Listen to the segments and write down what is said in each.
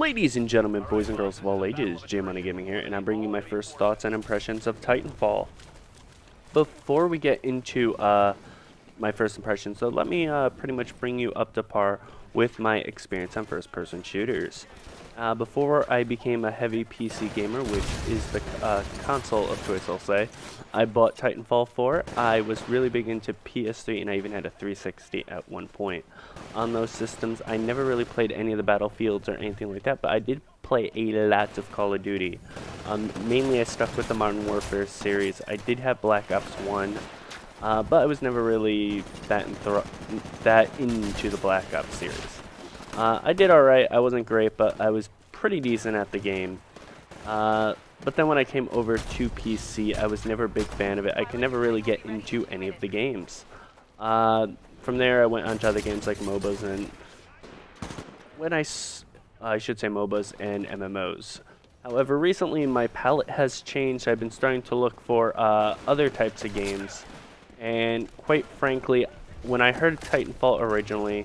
Ladies and gentlemen, boys and girls of all ages, J-Money Gaming here, and I'm bringing you my first thoughts and impressions of Titanfall. Before we get into my first impressions, so let me pretty much bring you up to par with my experience on first-person shooters. Before I became a heavy PC gamer, which is the console of choice, I'll say, I bought Titanfall 4. I was really big into PS3, and I even had a 360 at one point. On those systems, I never really played any of the Battlefields or anything like that, but I did play a lot of Call of Duty. Mainly I stuck with the Modern Warfare series. I did have Black Ops 1, but I was never really that into the Black Ops series. I did alright. I wasn't great, but I was pretty decent at the game. But then when I came over to PC, I was never a big fan of it. I could never really get into any of the games. From there, I went on to other games like MOBAs and I should say MOBAs and MMOs. However, recently my palette has changed. I've been starting to look for other types of games. And quite frankly, when I heard Titanfall originally,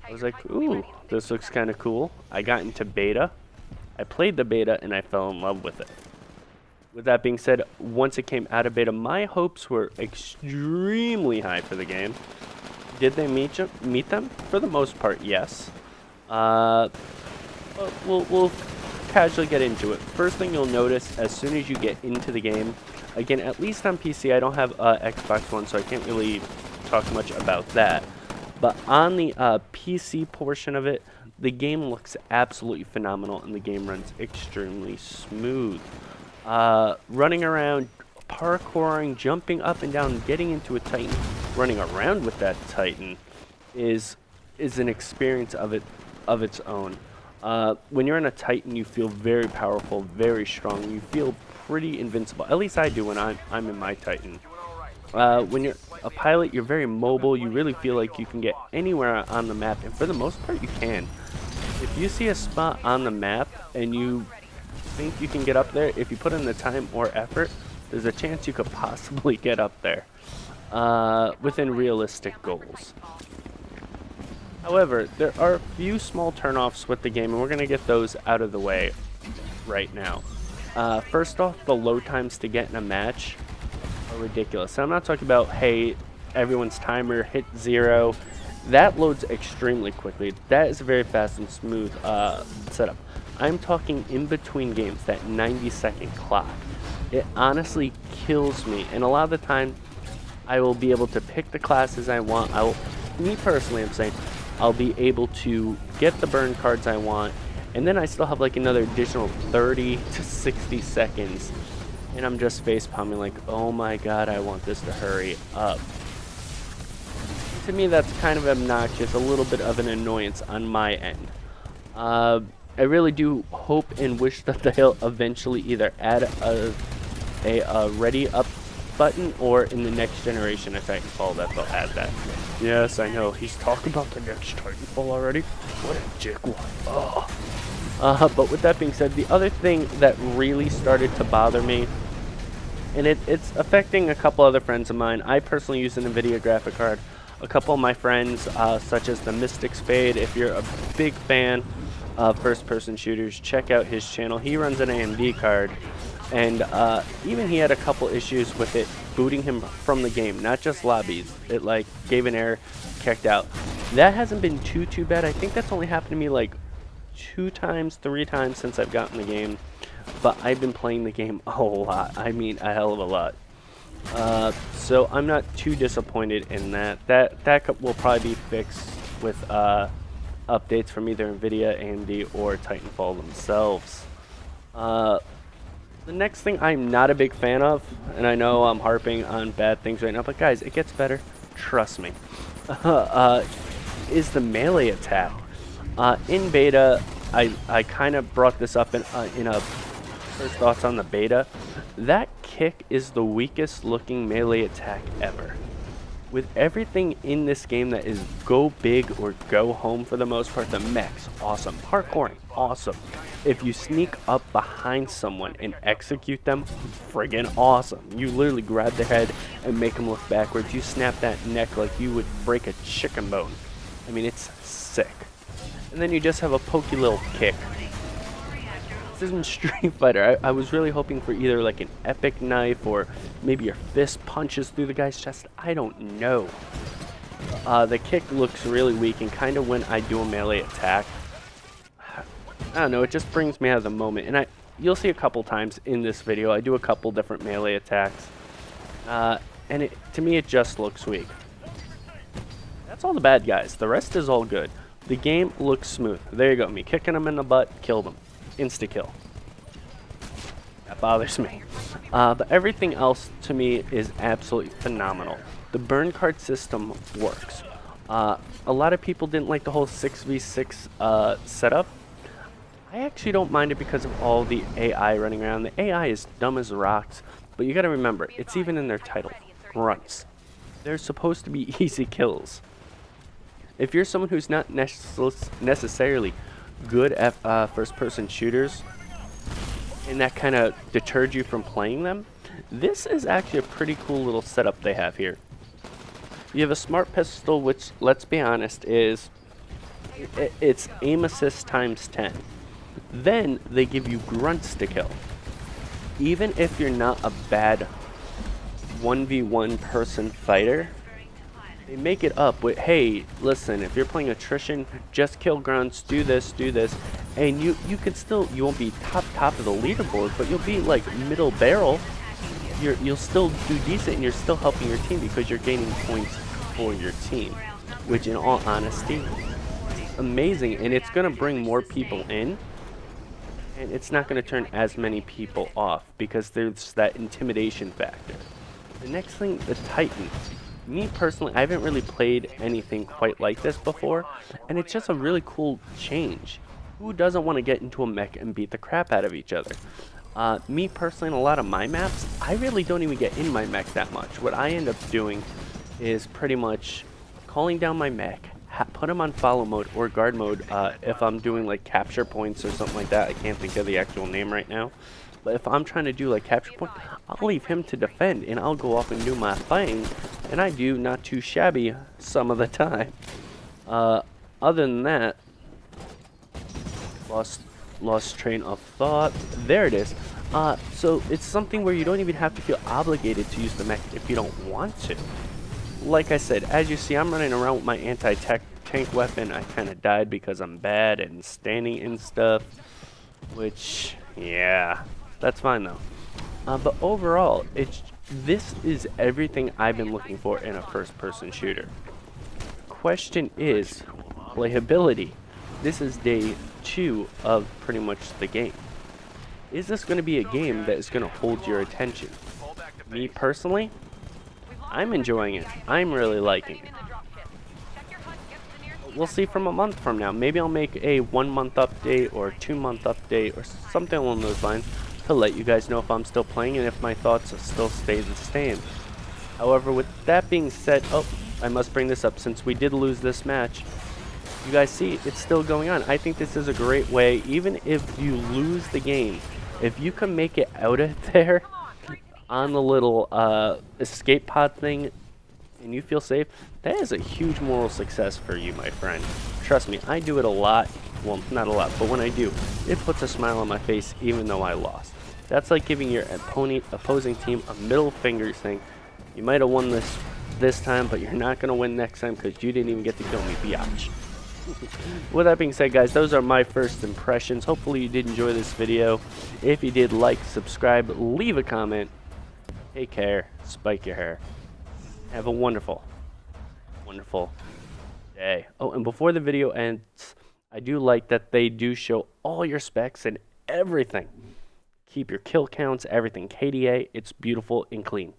I was like, ooh, this looks kind of cool. I got into beta. I played the beta and I fell in love with it. With that being said, once it came out of beta, my hopes were extremely high for the game. Did they meet them? For the most part, yes. But we'll casually get into it. First thing you'll notice as soon as you get into the game, again, at least on PC, I don't have Xbox One, so I can't really talk much about that. But on the PC portion of it, the game looks absolutely phenomenal, and the game runs extremely smooth. Running around, parkouring, jumping up and down, getting into a Titan, running around with that Titan is an experience of its own. When you're in a Titan, you feel very powerful, very strong. You feel pretty invincible. At least I do when I'm in my Titan. When you're a pilot, you're very mobile. You really feel like you can get anywhere on the map, and for the most part, you can. If you see a spot on the map and you think you can get up there, if you put in the time or effort, there's a chance you could possibly get up there within realistic goals. However, there are a few small turnoffs with the game, and we're going to get those out of the way right now. First off, the load times to get in a match are ridiculous. And I'm not talking about, hey, everyone's timer hit 0. That loads extremely quickly. That is a very fast and smooth setup. I'm talking in between games, that 90-second clock. It honestly kills me, and a lot of the time I will be able to pick the classes I want. Me personally, I'm saying I'll be able to get the burn cards I want, and then I still have like another additional 30 to 60 seconds, and I'm just face-palming like, oh my god, I want this to hurry up. To me, that's kind of obnoxious, a little bit of an annoyance on my end. I really do hope and wish that they'll eventually either add a ready up button, or in the next generation of Titanfall that they'll add that. Yes, I know, he's talking about the next Titanfall already. What a dickwad. But with that being said, the other thing that really started to bother me, and it's affecting a couple other friends of mine. I personally use an NVIDIA graphic card. A couple of my friends, such as the Mystic Spade, if you're a big fan of first-person shooters, check out his channel. He runs an AMD card, and even he had a couple issues with it booting him from the game, not just lobbies. It like gave an error, kicked out. That hasn't been too bad. I think that's only happened to me like 2 times, 3 times since I've gotten the game, but I've been playing the game a lot. I mean, a hell of a lot. So I'm not too disappointed in that. That will probably be fixed with updates from either NVIDIA, AMD, or Titanfall themselves. The next thing I'm not a big fan of, and I know I'm harping on bad things right now, but guys, it gets better. Trust me. Is the melee attack. In beta, I kind of brought this up in a first thoughts on the beta. That kick is the weakest looking melee attack ever. With everything in this game that is go big or go home for the most part, the mech's awesome. Parkouring, awesome. If you sneak up behind someone and execute them, friggin' awesome. You literally grab their head and make them look backwards. You snap that neck like you would break a chicken bone. I mean, it's sick. And then you just have a pokey little kick. This isn't Street Fighter. I was really hoping for either like an epic knife or maybe your fist punches through the guy's chest. I don't know. The kick looks really weak, and kind of when I do a melee attack, I don't know, it just brings me out of the moment. And you'll see a couple times in this video, I do a couple different melee attacks. And to me, it just looks weak. That's all the bad guys. The rest is all good. The game looks smooth. There you go. Me kicking them in the butt, killed them. Insta-kill. That bothers me. But everything else to me is absolutely phenomenal. The burn card system works. A lot of people didn't like the whole 6v6 setup. I actually don't mind it because of all the AI running around. The AI is dumb as rocks, but you gotta remember, it's even in their title, grunts. They're supposed to be easy kills. If you're someone who's not necessarily good at first-person shooters, and that kind of deterred you from playing them, this is actually a pretty cool little setup they have here. You have a smart pistol, which, let's be honest, it's aim assist times 10. Then they give you grunts to kill. Even if you're not a bad 1v1 person fighter, they make it up with, hey, listen, if you're playing attrition, just kill grunts, do this, and you can still, you won't be top of the leaderboard, but you'll be like middle barrel. You'll still do decent, and you're still helping your team because you're gaining points for your team, which in all honesty is amazing, and it's going to bring more people in, and it's not going to turn as many people off because there's that intimidation factor. The next thing, the Titan. Me personally, I haven't really played anything quite like this before, and it's just a really cool change. Who doesn't want to get into a mech and beat the crap out of each other? Me personally, in a lot of my maps, I really don't even get in my mech that much. What I end up doing is pretty much calling down my mech, put him on follow mode or guard mode if I'm doing like capture points or something like that. I can't think of the actual name right now. But if I'm trying to do like capture point, I'll leave him to defend and I'll go off and do my thing. And I do not too shabby some of the time. Other than that, lost train of thought. There it is. So it's something where you don't even have to feel obligated to use the mech if you don't want to. Like I said, as you see, I'm running around with my anti-tank weapon. I kind of died because I'm bad and standing in stuff, which, yeah, that's fine though. But overall, this is everything I've been looking for in a first-person shooter. Question is playability. This is day 2 of pretty much the game. Is this going to be a game that is going to hold your attention? Me personally, I'm enjoying it. I'm really liking it. We'll see from a month from now. Maybe I'll make a 1-month update or 2-month update or something along those lines to let you guys know if I'm still playing and if my thoughts still stay the same. However, with that being said, I must bring this up since we did lose this match. You guys see, it's still going on. I think this is a great way, even if you lose the game, if you can make it out of there on the little escape pod thing and you feel safe, that is a huge moral success for you, my friend. Trust me, I do it a lot. Well, not a lot, but when I do, it puts a smile on my face even though I lost. That's like giving your opposing team a middle finger saying, you might have won this time, but you're not going to win next time because you didn't even get to kill me, biatch. With that being said, guys, those are my first impressions. Hopefully you did enjoy this video. If you did, like, subscribe, leave a comment. Take care. Spike your hair. Have a wonderful, wonderful day. Oh, and before the video ends, I do like that they do show all your specs and everything. Keep your kill counts, everything KDA. It's beautiful and clean.